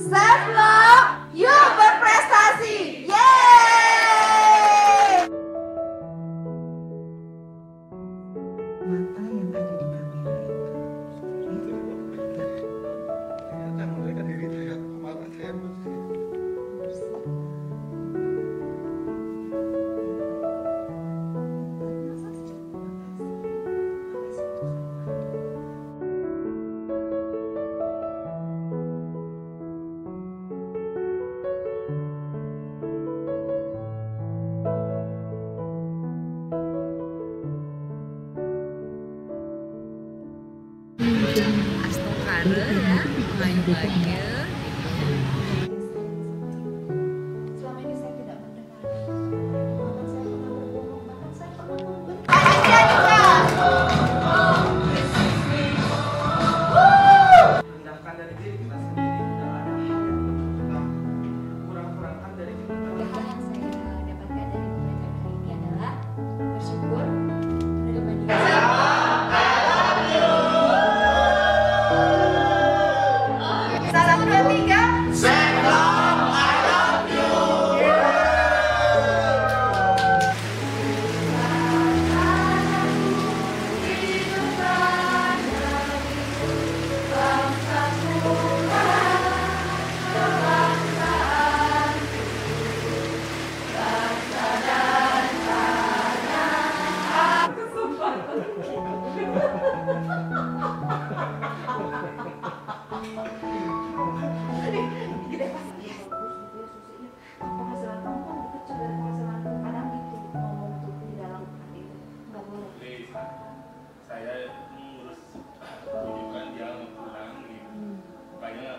Self love, yuk berprestasi. Yeay! Mata yang ada di kamera itu. Ternyata mereka diri saya marah saya bersih. Astokare ya, Mayu-Bayu. Selama ini saya tidak mendengar. Bahkan saya pernah berbohong, bahkan saya pernah Rendahkan dari diri kita sendiri, tidak ada hal yang kita kurang-kurangkan dari kita. Hal yang saya dapatkan dari pembelajaran kali ini adalah bersyukur, menerima diri. Satu, dua, tiga. Penghasilan kamu kan lebih kecil dari penghasilan kadang itu ngomong tuh di dalam hati itu nggak boleh. Saya ngurus rujukan dia pulang gitu. Makanya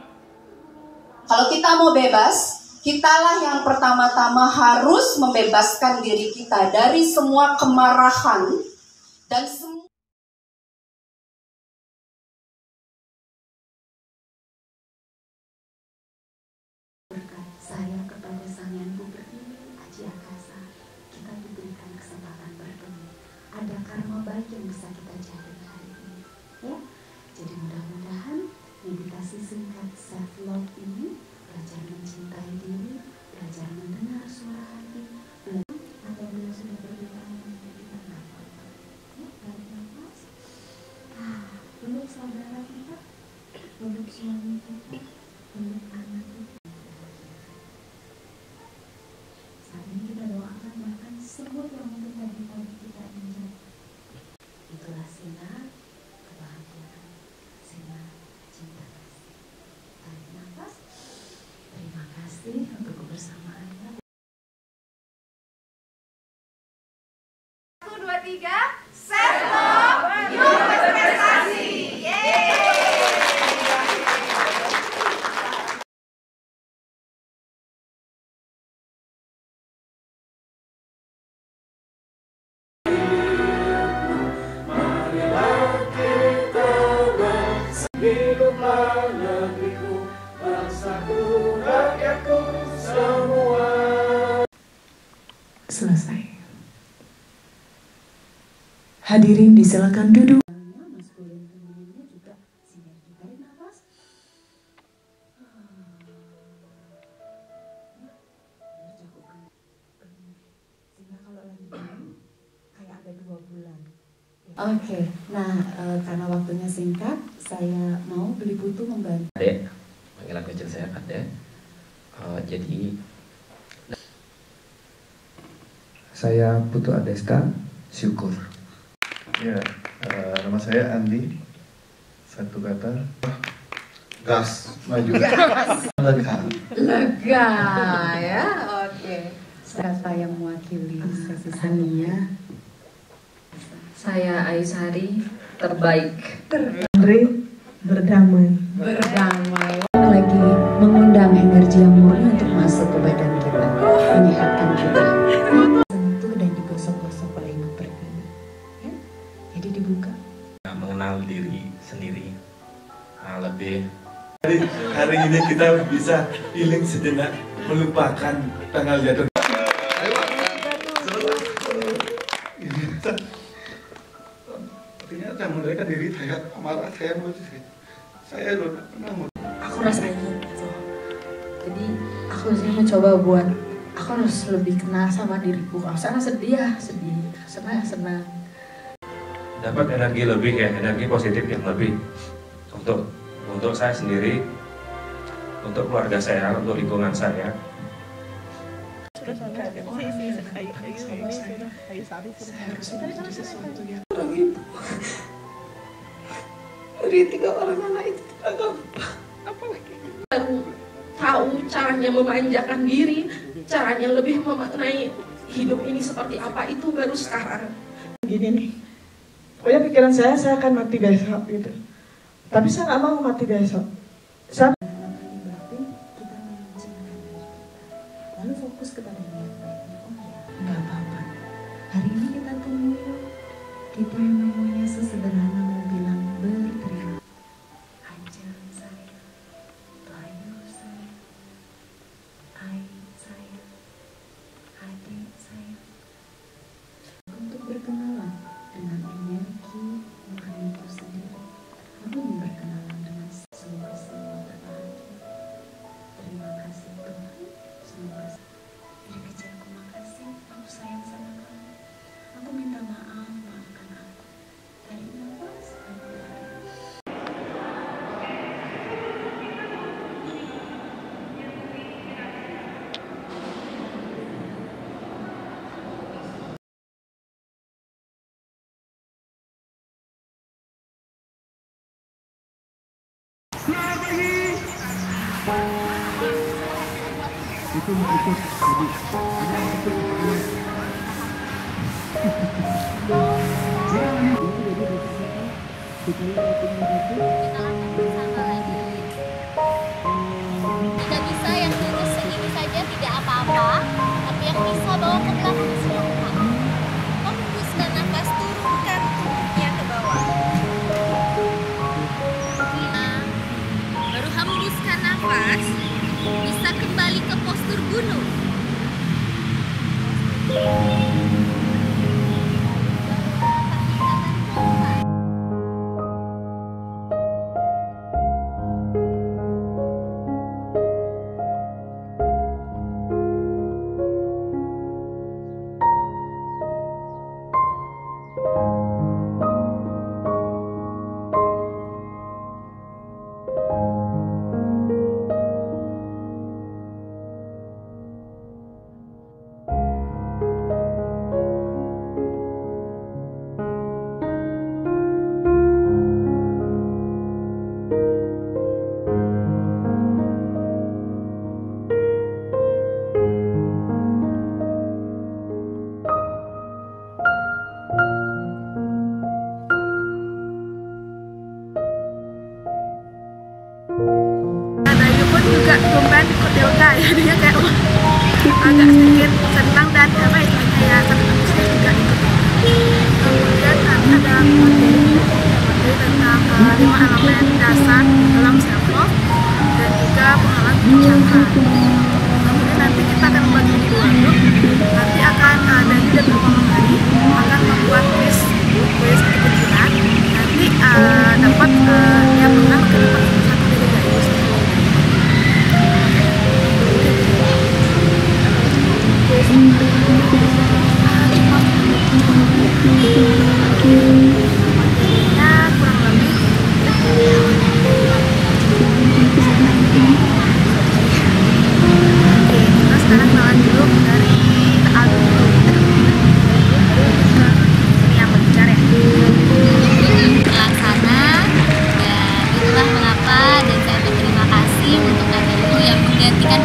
Kalau kita mau bebas, kitalah yang pertama-tama harus membebaskan diri kita dari semua kemarahan dan semua Berkat saya kepada Sang Yang Bernini Aji Akasa, kita diberikan kesempatan bertemu. Ada karma baik yang bisa kita cari hari ini, ya. Jadi mudah-mudahan meditasi singkat self love ini, belajar mencintai diri, belajar mendengar suara hati, belajar apabila sudah berbicara kita nafas, ya, tarik nafas. Peluk saudara kita, peluk suami kita, peluk anak kita. Saat ini kita doakan bahkan sebut yang mungkin tadi kita ingat. Itulah sinar kebahagiaan, sinar cinta kasih. Tarik nafas. Terima kasih untuk kebersamaannya. Satu, dua, tiga. Self love, yuk berprestasi. Yeay! Hiduplah negeriku, bangsaku, rakyatku, semua. Selesai. Hadirin disilakan duduk. Maskulin femininnya juga sinergi. Tarik nafas. Sehingga kalau lagi begini, kayak ada 2 bulan. Oke, nah karena waktunya singkat, saya mau beli putu membantu. Adek, panggilan kecil saya Adek. Jadi Saya Putu Adeska, syukur. Ya, nama saya Andi. Satu kata, gas, maju. Lega. Lega ya, oke. Siapa yang mewakili sesi Sania? Saya Aisari, terbaik. Andre, berdamai. Berdamai. Lagi mengundang energi yang murni untuk masuk ke badan kita, menyehatkan kita. Sentuh dan digosok-gosok oleh ibu pertiwi. Ya? Jadi dibuka. mengenal diri sendiri lebih. Hari ini kita bisa healing sejenak, melupakan tanggal jatuh. Ternyata mereka diri saya marah saya bersih. Saya udah pernah. Aku rasain itu. aku sih mencoba buat aku harus lebih kenal sama diriku. Kalau sana sedih ya sedih, senang ya senang. Dapat energi lebih ya, energi positif yang lebih untuk saya sendiri, untuk keluarga saya, untuk lingkungan saya. Dari 3 orang anak itu apalagi baru tahu caranya memanjakan diri, caranya lebih memaknai hidup ini seperti apa, itu baru sekarang. Gini nih, pokoknya pikiran saya akan mati besok gitu. Tapi saya nggak mau mati besok. Saya lalu fokus kepada niat baiknya. Oh ya, nggak apa-apa. Hari ini kita tunggu. Kita memangnya sesederhana mau bilang berterima. Anjang saya, Bayu saya, Ain saya, adik saya. Untuk berkenalan dengan energi murniku sendiri. Aku ingin berkenalan dengan semoga semua berbahagia. Terima kasih Tuhan. Semoga dari kecilku makasih, aku sayang sama kamu. Aku minta maaf, maafkan aku. Dari nafas sampai hari. Tidak bisa yang lurus segini saja tidak apa-apa, tapi yang bisa bawa ke belakang silakan. Hembuskan nafas, turunkan tubuhnya ke bawah. Baru hembuskan nafas, bisa kembali ke postur gunung. Juga kemarin ikut yoga ya, dia kayak agak sedikit senang dan apa ya, kayak saya juga ikut. Kemudian nanti ada materi tentang 5 elemen dasar dalam self love dan juga pengalaman kebijakan. Kemudian nanti kita akan membagi di 2 grup. Nanti akan dari dan beberapa hari akan membuat quiz kecil-kecilan. Nanti dapat yang menang ke depan satu dari Gayus.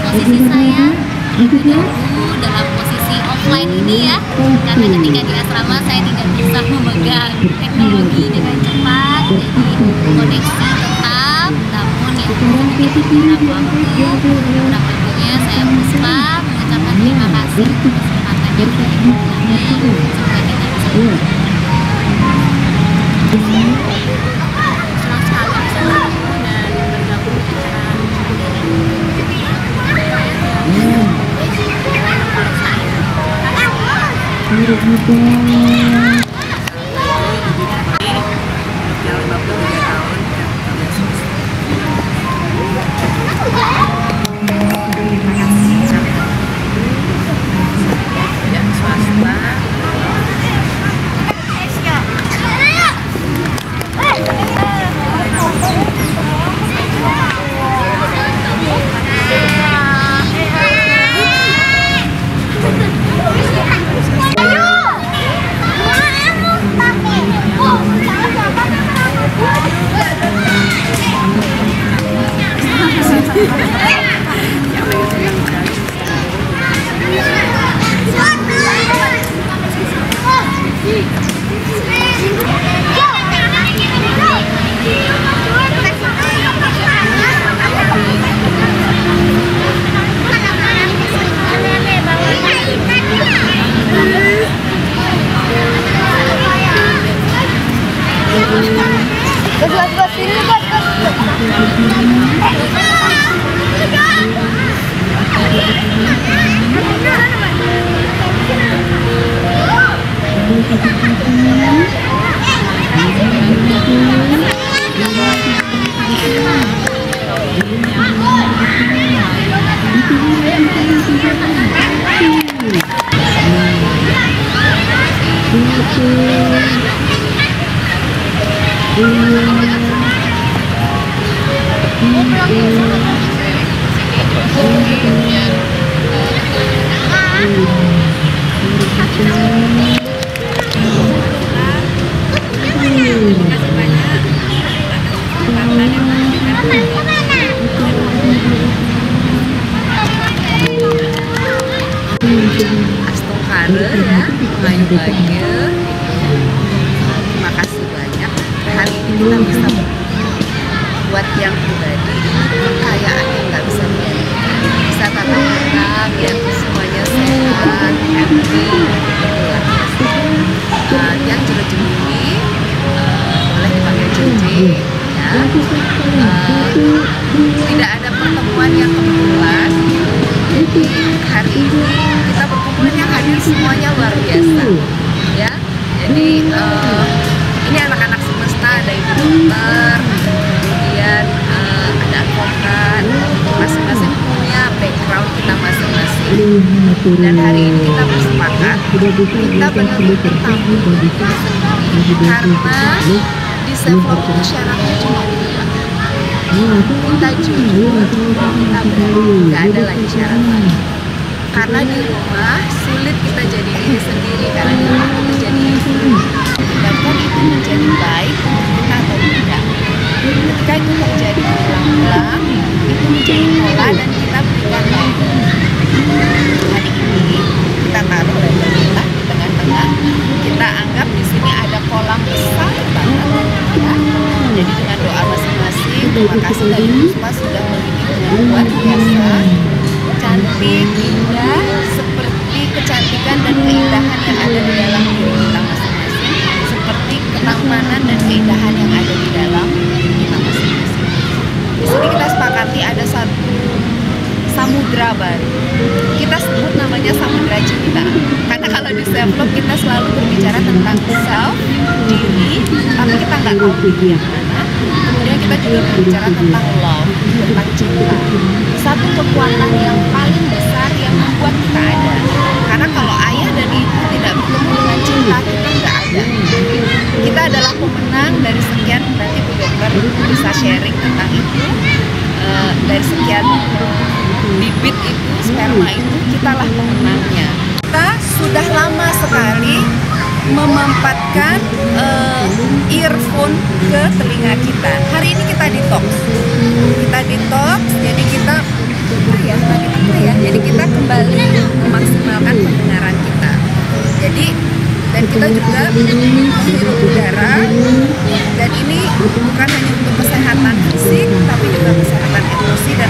Posisi saya lebih dahulu dalam posisi offline ini ya, karena ketika di asrama saya tidak bisa memegang teknologi dengan cepat, jadi koneksi tetap, namun ya sedikit beberapa waktunya saya Puspa mengucapkan terima kasih untuk kesempatan yang sudah diberikan. Semoga kita bisa senang sekali bisa bertemu dan bergabung di acara Terima kasih. Astokare ya, Melayu-Melayu. Terima kasih banyak. Hari ini kita bisa buat yang pribadi, kekayaan yang nggak bisa dibeli. Bisa tatap muka, biar semuanya sehat, happy, itulah. Yang Jero-Jemini boleh dipanggil Jeje, ya. Tidak ada pertemuan yang kebetulan. Jadi hari ini kita berkumpul yang hadir semuanya luar biasa, ya. Jadi ini anak-anak semesta, ada ibu dokter, kemudian ada advokat, masing-masing punya background kita masing-masing. Dan hari ini kita bersepakat, kita benar-benar tahu karena di Self-Love itu syaratnya cuma dua. Kita jujur, kita berani, nggak ada lagi syarat lain. Karena di rumah sulit kita jadi diri sendiri, karena di rumah kita jadi istri. Bahkan itu menjadi baik untuk kita atau tidak. Ketika itu terjadi berulang-ulang, itu menjadi pola dan kita berikan label. Hari ini kita taruh label kita di tengah-tengah. Kita anggap di sini ada kolam besar banget, ya. Jadi dengan doa masing-masing, terima kasih dari Puspa sudah memiliki dengan luar biasa, cantik, indah, seperti kecantikan dan keindahan yang ada di dalam diri kita masing-masing, seperti ketampanan dan keindahan yang ada di dalam diri kita masing-masing. Di sini kita sepakati ada satu samudra baru. Kita sebut namanya samudra cinta. Karena kalau di Self-Love kita selalu berbicara tentang self, diri, tapi kita nggak tahu diri yang mana. Kemudian kita juga berbicara tentang love, tentang cinta. Satu kekuatan yang paling besar yang membuat kita ada. Karena kalau ayah dan ibu tidak bertemu dengan cinta, kita nggak ada. Kita adalah pemenang dari sekian, berarti Bu Dokter bisa sharing tentang itu. Dari sekian bibit itu, sperma itu, kitalah pemenangnya. Kita sudah lama sekali memampatkan earphone ke telinga kita. Hari ini kita detox. Jadi kita jadi kita kembali memaksimalkan pendengaran kita. Jadi dan kita juga menghirup udara, dan ini bukan hanya untuk kesehatan fisik tapi juga kesehatan emosi dan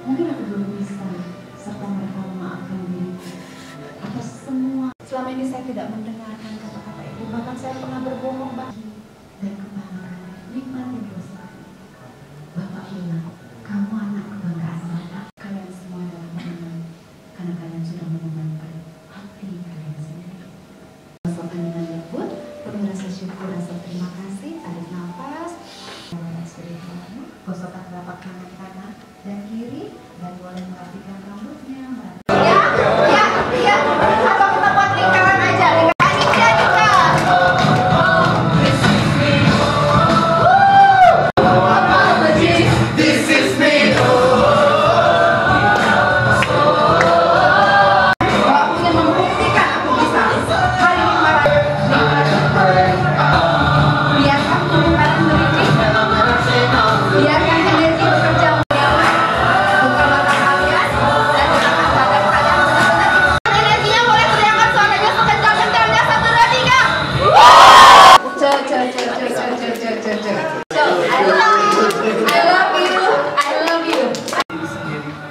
Mungkin aku belum bisa serta mereka memaafkan diri atas semua. Selama ini saya tidak mendengarkan kata-kata itu, bahkan saya pernah berbohong dan kebanggaan. Nikmati dosa. Bapak bilang, kamu anak kebanggaan Bapak. Kalian semua adalah pemenang karena kalian sudah memenangkan hati kalian sendiri. Rasakan dengan lembut, penuh rasa syukur, rasa terima kasih, tarik nafas, gosokkan telapak tangan kanan dan kiri, dan boleh merapikan rambutnya. Atau kita buat lingkaran aja,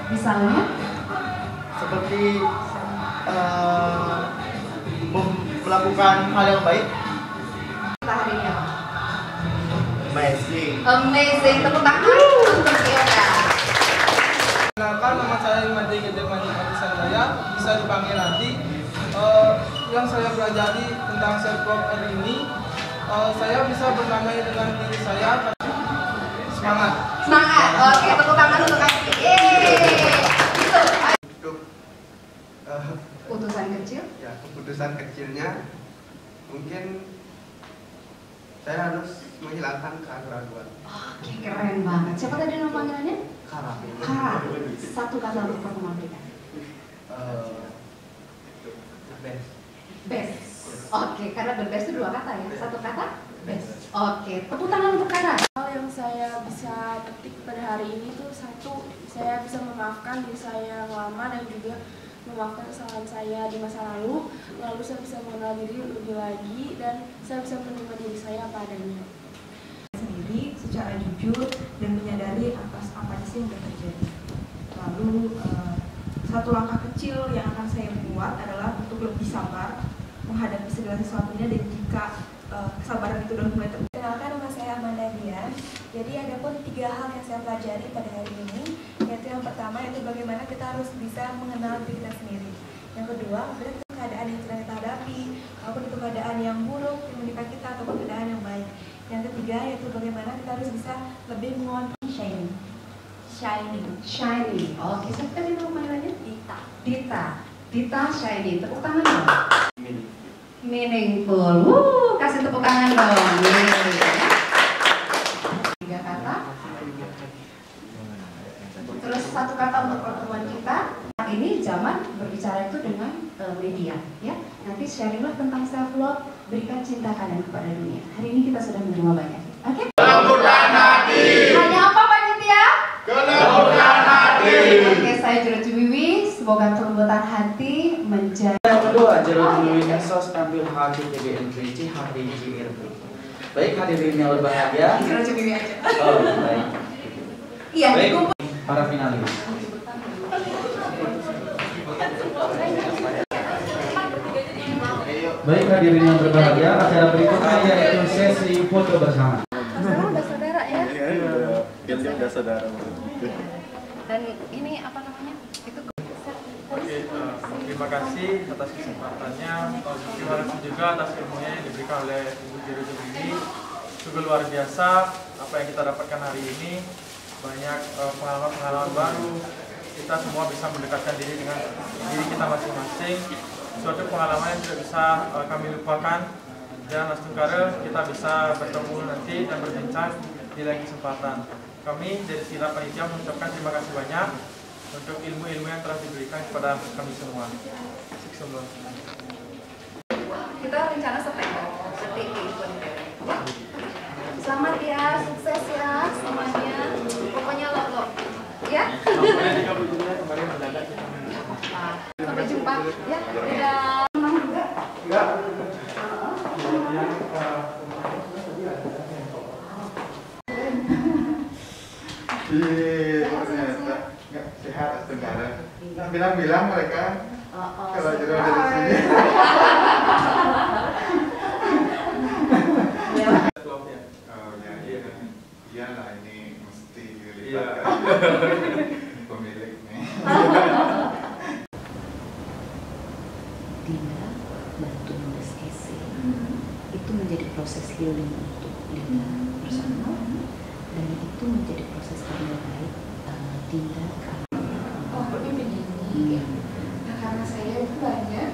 Misalnya seperti melakukan hal yang baik. hari ini apa? Amazing. Amazing, tepuk tangan untuk Yoga. Kenalkan, nama saya Imadi Gedemani Abisandaya, bisa dipanggil Adi. Yang saya pelajari tentang self-love hari ini, saya bisa berdamai dengan diri saya. Semangat. Semangat. Oke, tepuk tangan untuk Adi. Keputusan kecil? Ya, keputusan kecilnya mungkin saya harus menghilangkan keraguan. Oke, keren banget. Siapa tadi nama panggilannya? Kara. Kara. Satu kata untuk pertemuan kita. Best. Best. Oke, karena berbest itu 2 kata ya. Satu kata? Best. Oke, tepuk tangan untuk Kara. Hal yang saya bisa petik pada hari ini tuh satu, saya bisa memaafkan diri saya yang lama dan juga memaafkan kesalahan saya di masa lalu. Lalu saya bisa mengenal diri lebih lagi dan saya bisa menerima diri saya apa adanya. Sendiri secara jujur dan menyadari atas apa sih yang sudah terjadi. Lalu satu langkah kecil yang akan saya buat adalah untuk lebih sabar menghadapi segala sesuatunya, dan jika kesabaran itu sudah mulai terjadi. Kenalkan, nama saya Amanda Dian. Jadi ada pun 3 hal yang saya pelajari pada hari ini, yaitu yang pertama yaitu bagaimana kita harus bisa mengenal diri kita sendiri. Yang kedua, itu keadaan yang sedang kita hadapi, maupun itu keadaan yang buruk yang menimpa kita ataupun keadaan yang baik. Yang ketiga yaitu bagaimana kita harus bisa lebih mengontrol shining. Shiny. Oke, siapa tadi nama panggilannya? Dita Shiny. Tepuk tangan dong. Meaningful. Kasih tepuk tangan dong. 3 kata. Terus 1 kata untuk pertemuan kita. Saat ini zaman berbicara itu dengan media, ya. Nanti sharinglah tentang self love, berikan cinta kalian kepada dunia. Hari ini kita sudah menerima banyak. Oke? Kelembutan hati. Hanya apa panitia? Kelembutan hati. Oke, saya Jero Ciwiwi. Semoga kelembutan hati menjadi. Yang kedua, Jero Ciwiwi Esos tampil hati TBN3C HDJRP. Baik hadirin yang berbahagia. Jero Ciwiwi aja. Oh, baik. Iya, baik, para finalis. Baik hadirin yang berbahagia, acara berikutnya yaitu sesi foto bersama. Sekarang udah saudara ya? Iya, udah saudara. Dan ini apa namanya? Itu Oke, terima kasih atas kesempatannya. Terima kasih juga atas ilmunya yang diberikan oleh Ibu Jero Ciwiwi. Sungguh luar biasa apa yang kita dapatkan hari ini. Banyak pengalaman-pengalaman baru. Kita semua bisa mendekatkan diri dengan diri kita masing-masing. Suatu pengalaman yang tidak bisa kami lupakan. Dan langsung kare kita bisa bertemu nanti dan berbincang di lain kesempatan. Kami dari Sila Panitia mengucapkan terima kasih banyak untuk ilmu-ilmu yang telah diberikan kepada kami semua. Kita rencana seperti event. Selamat ya, sukses ya semuanya. Pokoknya lo, ya. Sampai jumpa, ya. Dadah. Menang juga? Enggak. Ternyata nggak sehat Tenggara. Bilang-bilang mereka kalau Jero dari sini. Iyalah ini mesti dilibatkan pemilik nih. Dinda bantu nulis esai itu menjadi proses healing untuk Dinda bersama, dan itu menjadi proses yang baik Dinda. Oh, ini begini. Nah, karena saya itu banyak,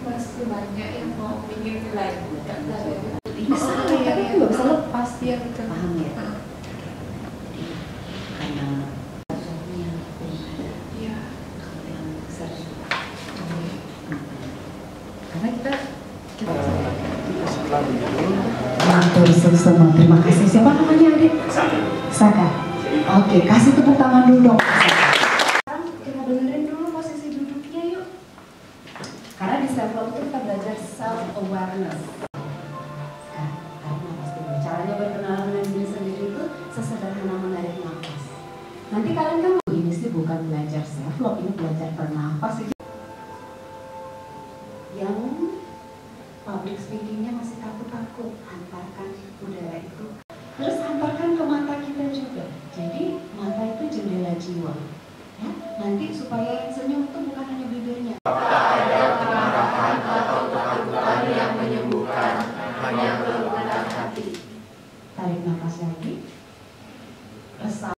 masih banyak yang mau ingin nilai. Bisa ya, tapi nggak bisa lepas dia gitu. Paham ya? Jadi karena suaminya belum ada. Iya. Kalau yang besar karena kita semua. Terima kasih. Siapa namanya adik? Saka. Oke, kasih tepuk tangan dulu dong. Sekarang kita benerin dulu posisi duduknya yuk. Karena di self love itu kita belajar self awareness. Caranya berkenalan dengan diri sendiri itu sesederhana menarik nafas. Nanti kalian kan ini sih bukan belajar self love, ini belajar bernafas. Yang public speakingnya masih takut-takut, hantarkan udara itu. Terus hantarkan ke mata kita juga. Jadi mata itu jendela jiwa. Ya, nanti supaya yang senyum itu bukan hanya bibirnya. Ada kemarahan atau ketakutan yang menyembuhkan, hanya keluhan hati. Tarik nafas lagi. Resap.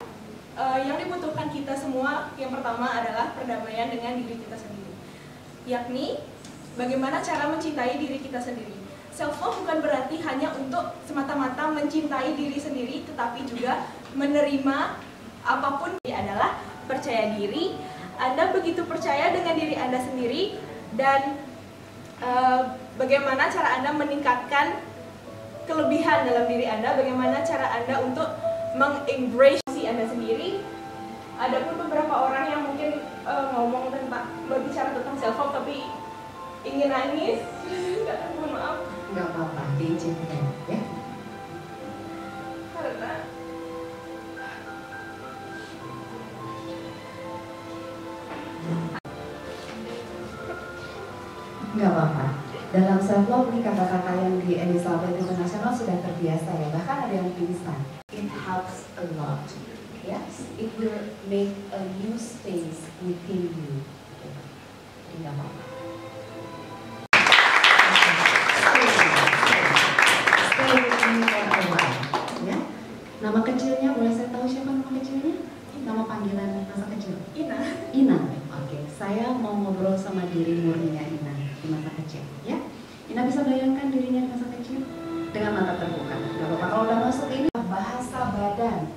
Yang dibutuhkan kita semua yang pertama adalah perdamaian dengan diri kita sendiri. yakni bagaimana cara mencintai diri kita sendiri. Self-love bukan berarti hanya untuk semata-mata mencintai diri sendiri, tetapi juga menerima apapun. Adalah percaya diri. Anda begitu percaya dengan diri Anda sendiri, dan bagaimana cara Anda meningkatkan kelebihan dalam diri Anda, bagaimana cara Anda untuk meng-embrace diri Anda sendiri. Ada pun beberapa orang yang mungkin berbicara tentang self-love tapi ingin nangis. Mohon maaf. Nggak apa-apa, diizinkan ya. Karena nggak apa-apa. Dalam self-love ini kata-kata yang di Elizabeth International sudah terbiasa ya. Bahkan ada yang tulisan. It helps a lot. Yes, it will make a new space within you. Jadi nggak apa-apa. Stay with me for a while. Ya. Nama kecilnya boleh saya tahu siapa nama kecilnya? Nama panggilan masa kecil? Ina. Ina. Oke, saya mau ngobrol sama diri murninya Ina di masa kecil. Ya. Ina bisa bayangkan dirinya di masa kecil dengan mata terbuka. Gak apa-apa kalau udah masuk ini bahasa badan.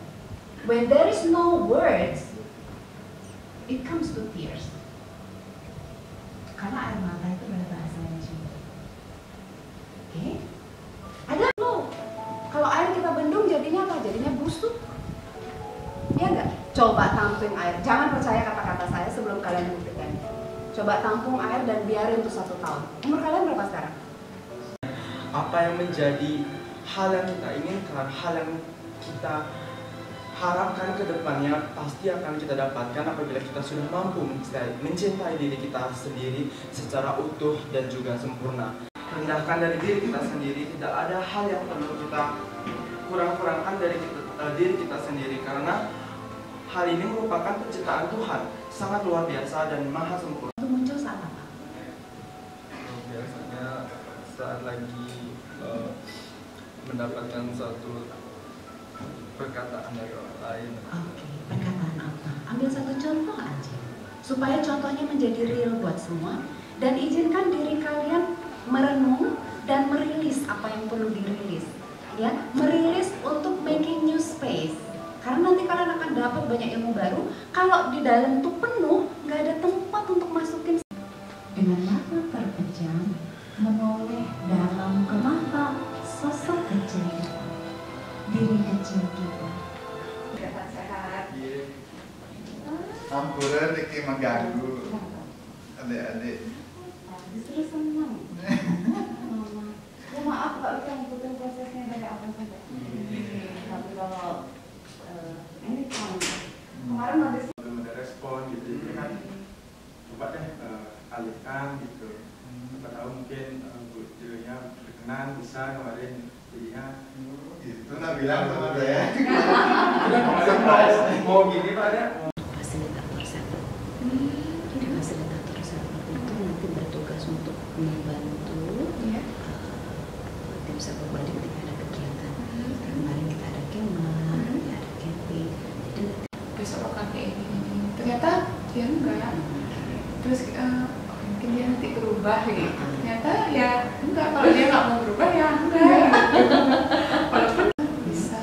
When there is no words, it comes to tears. Karena air mata itu adalah bahasanya cinta. Oke? Ada no. Kalau air kita bendung jadinya apa? Jadinya busuk. Ya enggak? Coba tampung air. Jangan percaya kata-kata saya sebelum kalian buktikan. Coba tampung air dan biarin untuk 1 tahun. Umur kalian berapa sekarang? Apa yang menjadi hal yang kita inginkan, hal yang kita harapkan ke depannya pasti akan kita dapatkan apabila kita sudah mampu mencintai diri kita sendiri secara utuh dan juga sempurna. Rendahkan dari diri kita sendiri, tidak ada hal yang perlu kita kurang-kurangkan dari diri kita sendiri, karena hal ini merupakan penciptaan Tuhan, sangat luar biasa dan maha sempurna. Itu muncul saat apa? Biasanya saat lagi mendapatkan suatu perkataan dari orang lain. Oke, perkataan apa? Ambil satu contoh aja, supaya contohnya menjadi real buat semua. Dan izinkan diri kalian merenung dan merilis apa yang perlu dirilis. Ya, merilis untuk making new space. Karena nanti kalian akan dapat banyak ilmu baru. Kalau di dalam tuh penuh, nggak ada tempat untuk masukin. Dengan mata terpejam, menoleh dalam ke mata sosok kecil kita, diri kecil kita. Sehat-sehat. Ampunan Riki mengganggu adik-adik. Justru senang. Ya maaf kalau kita ngikutin prosesnya dari apa saja. Tapi kalau ini kan kemarin belum ada respon gitu, jadi kan coba deh alihkan gitu. Siapa tahu mungkin judulnya berkenan bisa kemarin jadinya itu nak bilang sama saya. Mau gini Pak ya? Fasilitator satu. Jadi fasilitator satu itu nanti bertugas untuk membantu tim sepak bola ketika ada kegiatan. Kemarin kita ada kemah, ada camping. Jadi besok akan kayak gini. Ternyata dia enggak. Terus mungkin dia nanti berubah gitu. Ternyata ya enggak. Kalau dia nggak mau berubah ya enggak. Walaupun bisa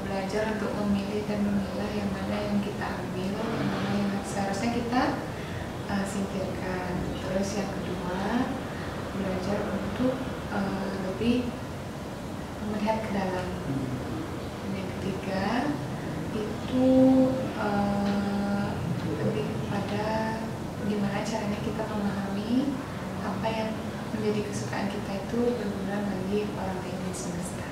belajar untuk memilih dan memilah yang mana yang kita ambil, yang mana yang seharusnya kita singkirkan. Terus yang kedua, belajar untuk lebih melihat ke dalam. Dan yang ketiga itu lebih pada gimana caranya kita memahami apa yang menjadi kesukaan kita itu berguna bagi orang lain di semesta.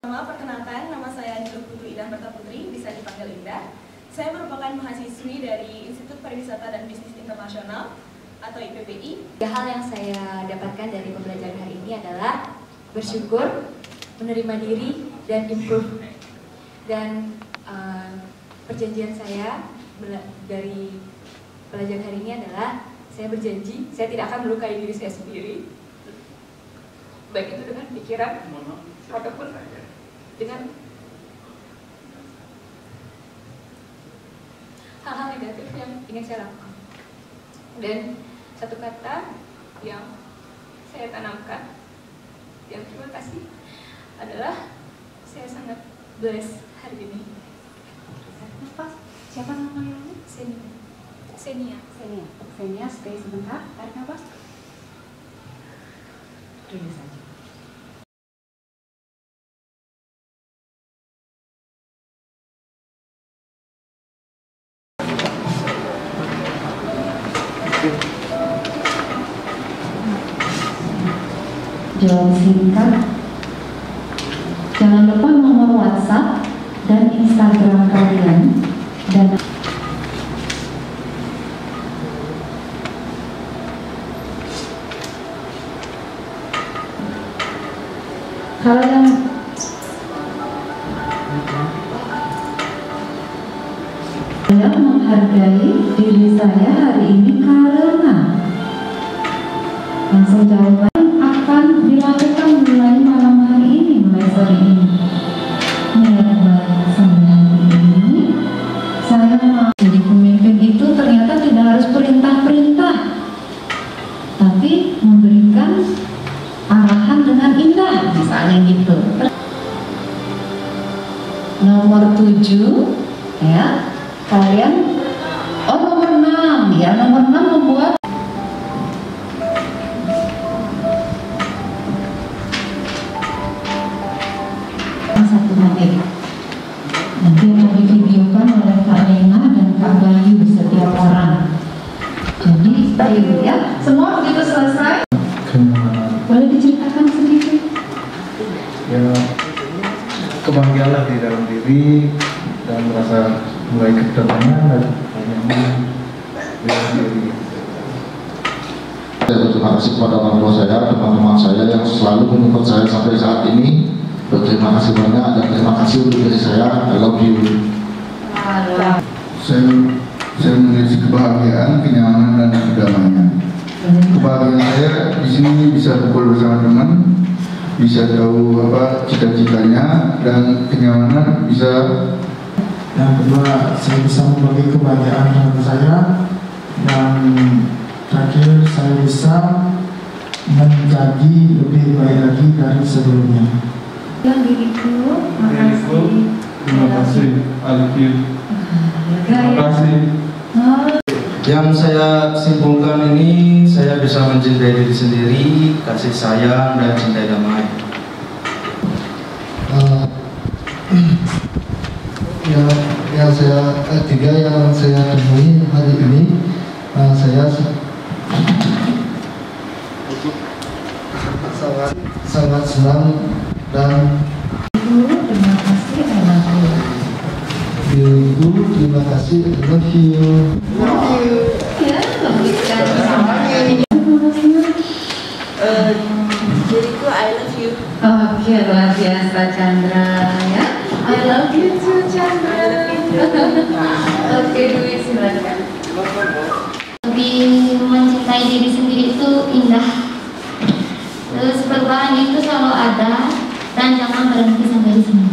Perkenalkan, nama saya Nilo Putri Indah Berta Putri, bisa dipanggil Indah. Saya merupakan mahasiswi dari Institut Pariwisata dan Bisnis Internasional atau IPBI. Hal yang saya dapatkan dari pembelajaran hari ini adalah bersyukur, menerima diri, dan improve. Dan perjanjian saya dari pelajaran hari ini adalah saya berjanji saya tidak akan melukai diri saya sendiri, baik itu dengan pikiran ataupun dengan hal-hal negatif yang ingin saya lakukan. Dan Satu kata yang saya tanamkan, yang terima kasih, adalah saya sangat blessed hari ini. Siapa namanya? Senia. Senia, stay sebentar. Tarik nafas. Rilis aja. Jawab singkat. Jangan lupa nomor WhatsApp dan Instagram kalian dan kalau yang saya menghargai diri saya hari ini karena langsung jawaban akan dilakukan mulai malam hari ini, mulai sore ini. Niat baik saya hari ini, saya mau jadi pemimpin itu ternyata tidak harus perintah-perintah, tapi memberikan arahan dengan indah, misalnya gitu. Nomor 7 ya, kalian nomor 6 ya, nomor 6 membuat satu menit. Nanti mau divideokan oleh Kak Lena dan Kak Bayu setiap orang. Jadi ayo ya, semua begitu selesai. Boleh diceritakan sedikit? Ya, kebahagiaan di dalam diri dan merasa mulai ketenangan dan nyaman dalam diri. Saya berterima kasih kepada orang tua saya, teman-teman saya yang selalu menuntut saya sampai saat ini. Berterima kasih banyak dan terima kasih untuk diri saya. I love you. Saya memiliki kebahagiaan, kenyamanan dan kedamaian. Kebahagiaan saya di sini bisa kumpul bersama teman, bisa tahu apa cita-citanya, dan kenyamanan bisa. Yang kedua, saya bisa membagi kebahagiaan dengan saya. Dan terakhir, saya bisa menjadi lebih baik lagi dari sebelumnya. Yang diriku, makasih. Terima kasih, Alif. Terima kasih. Yang saya simpulkan ini, saya bisa mencintai diri sendiri, kasih sayang dan cintai damai. Yang saya tiga yang saya temui hari ini, saya sangat senang dan terima kasih, I love you. Ibu, terima kasih, I love you. Ya, bagus sekali. Diriku, I love you. Oke, luar biasa Chandra ya. I love you too Chandra. Oke, Dwi silakan. Lebih mencintai diri sendiri itu indah. Terus perubahan itu selalu ada dan jangan berhenti sampai di sini.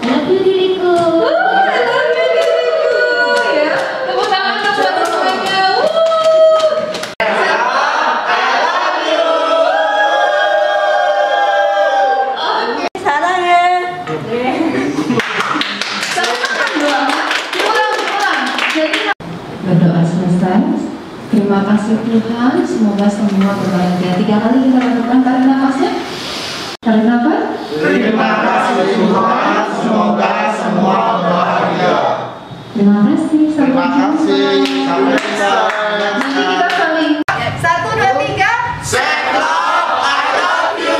I love you diriku. I love you diriku. Ya, tepuk tangan untuk semuanya. Sarang ya. Berdoa selesai. Terima kasih Tuhan. Semoga semua berbahagia. 3 kali kita lakukan. Tarik nafasnya. Tarik nafas. Terima kasih Tuhan. Semoga semua berbahagia. Terima kasih. Sampai jumpa. Sampai jumpa. Nanti kita saling. 1, 2, 3. Say love, I love you.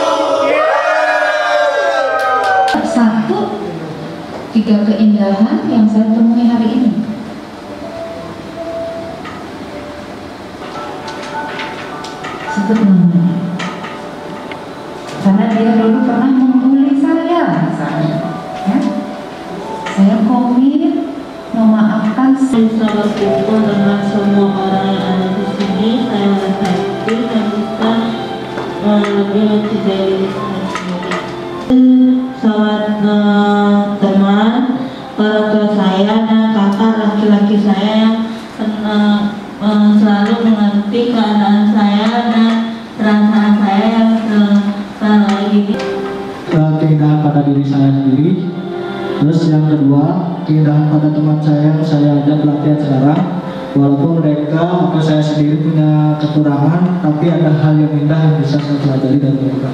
3 keindahan yang saya temui hari ini. Sebut namanya. Karena dia dulu pernah membuli saya, misalnya. Ya. Saya komit memaafkan. Saya berkumpul dengan semua orang yang ada di sini. Saya merasa happy dan bisa lebih mencintai diri saya sendiri. Selamat teman, orang tua saya dan kakak laki-laki saya yang selalu mengerti memiliki keadaan saya dan perasaan saya yang sekarang ini. Keindahan pada diri saya sendiri. Terus yang kedua, keindahan pada teman saya yang saya ajak pelatihan sekarang. Walaupun mereka atau saya sendiri punya kekurangan, tapi ada hal yang indah yang bisa saya pelajari dari mereka.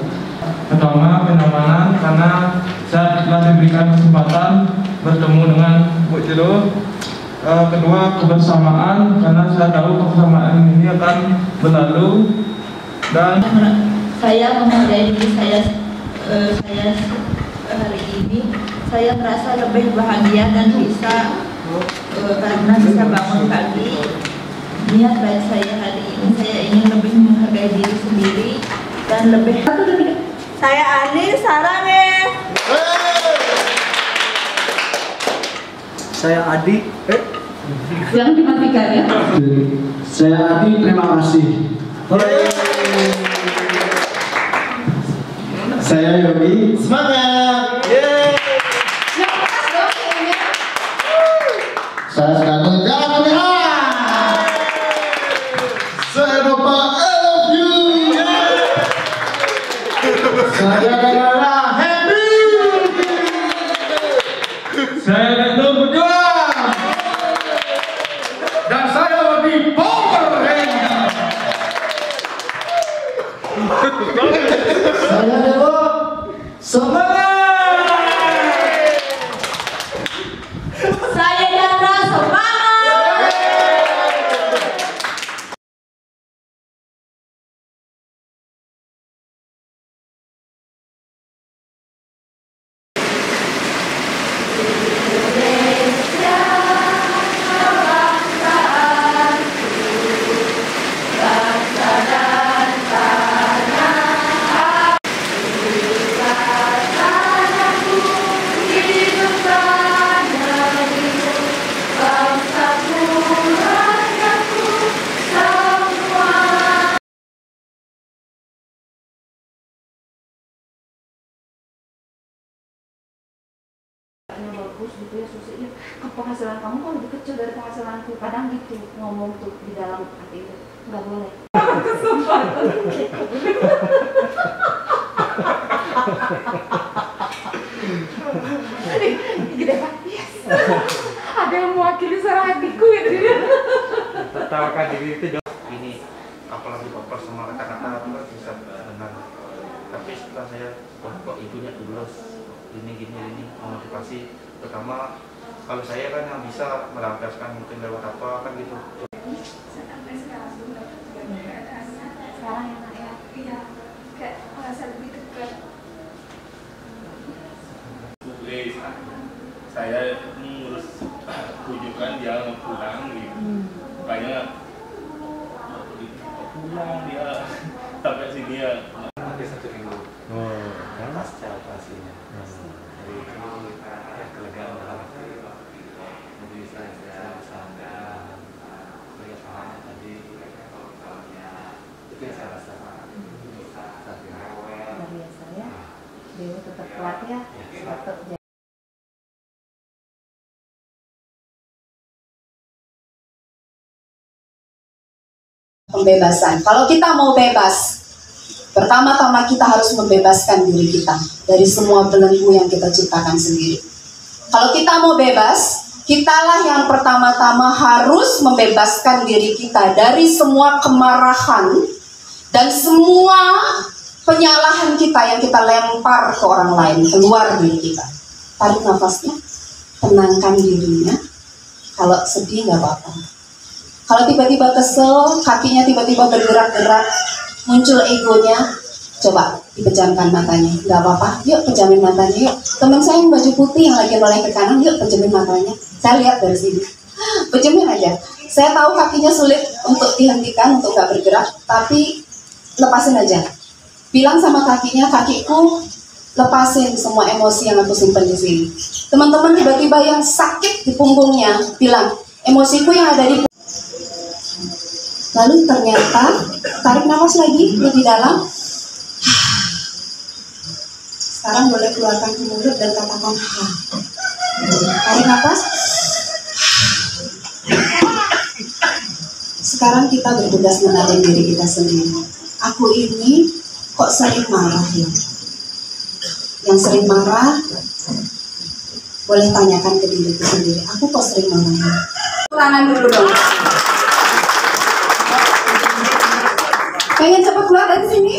Pertama, kenyamanan karena saya telah diberikan kesempatan bertemu dengan Bu Jero. Kedua, kebersamaan karena saya tahu kebersamaan ini akan berlalu. Dan saya menghargai diri saya hari ini. Saya merasa lebih bahagia dan bisa karena bisa bangun pagi. Niat baik saya hari ini, saya ingin lebih menghargai diri sendiri dan lebih. Saya Ani, sarang ya. Saya Adi. Yang dimatikan ya. Saya Adi, terima kasih. Saya Yogi. Semangat. Saya sekarang jangan lihat. Saya Bapak I love you. Saya adalah happy. saya Dino Berjuang. Dan saya lebih Power Ranger. Saya Dewo. Semangat. Saya Dara, semangat. Bagus gitu ya, susunya penghasilan kamu kok lebih kecil dari penghasilanku, kadang gitu ngomong tuh di dalam hati itu, nggak boleh. Kesempatan. Gede Pak, yes. Ada yang mewakili suara hatiku gitu ya. Tertawakan diri itu ini, apalagi baper sama kata-kata bisa benar. Tapi setelah saya kok ibunya tulus, ini memotivasi. Pertama, kalau saya kan yang bisa melampiaskan mungkin lewat apa kan gitu. Sekarang ya Nak ya? Iya, kayak merasa lebih dekat. Saya ngurus rujukan dia pulang gitu. Makanya pulang dia sampai sini ya. Ada 1 minggu. Pasca operasinya. Jadi itu ya kelegaan dalam hati. Jadi saya melihat semangat tadi. Itu yang saya rasakan saat ini. Luar biasa ya. Dewa tetap kuat ya. Tetap pembebasan. Kalau kita mau bebas, pertama-tama kita harus membebaskan diri kita dari semua belenggu yang kita ciptakan sendiri. Kalau kita mau bebas, kitalah yang pertama-tama harus membebaskan diri kita dari semua kemarahan dan semua penyalahan kita yang kita lempar ke orang lain, keluar dari kita. Tarik nafasnya, tenangkan dirinya. Kalau sedih nggak apa-apa. Kalau tiba-tiba kesel, kakinya tiba-tiba bergerak-gerak, muncul egonya, coba dipejamkan matanya. Nggak apa-apa, yuk pejamin matanya yuk. Teman saya yang baju putih yang lagi noleh ke kanan, yuk pejamin matanya. Saya lihat dari sini, pejamin aja. Saya tahu kakinya sulit untuk dihentikan, untuk nggak bergerak, tapi lepasin aja. Bilang sama kakinya, kakiku lepasin semua emosi yang aku simpan di sini. Teman-teman tiba-tiba yang sakit di punggungnya, bilang, emosiku yang ada di lalu ternyata tarik nafas lagi lebih dalam. Sekarang boleh keluarkan ke mulut dan katakan ha. Tarik nafas. Sekarang sekarang kita bertugas mengenali diri kita sendiri. Aku ini kok sering marah ya? Yang sering marah, boleh tanyakan ke diriku sendiri. Aku kok sering marah ya? Tangan dulu dong. Pengen cepat keluar dari sini?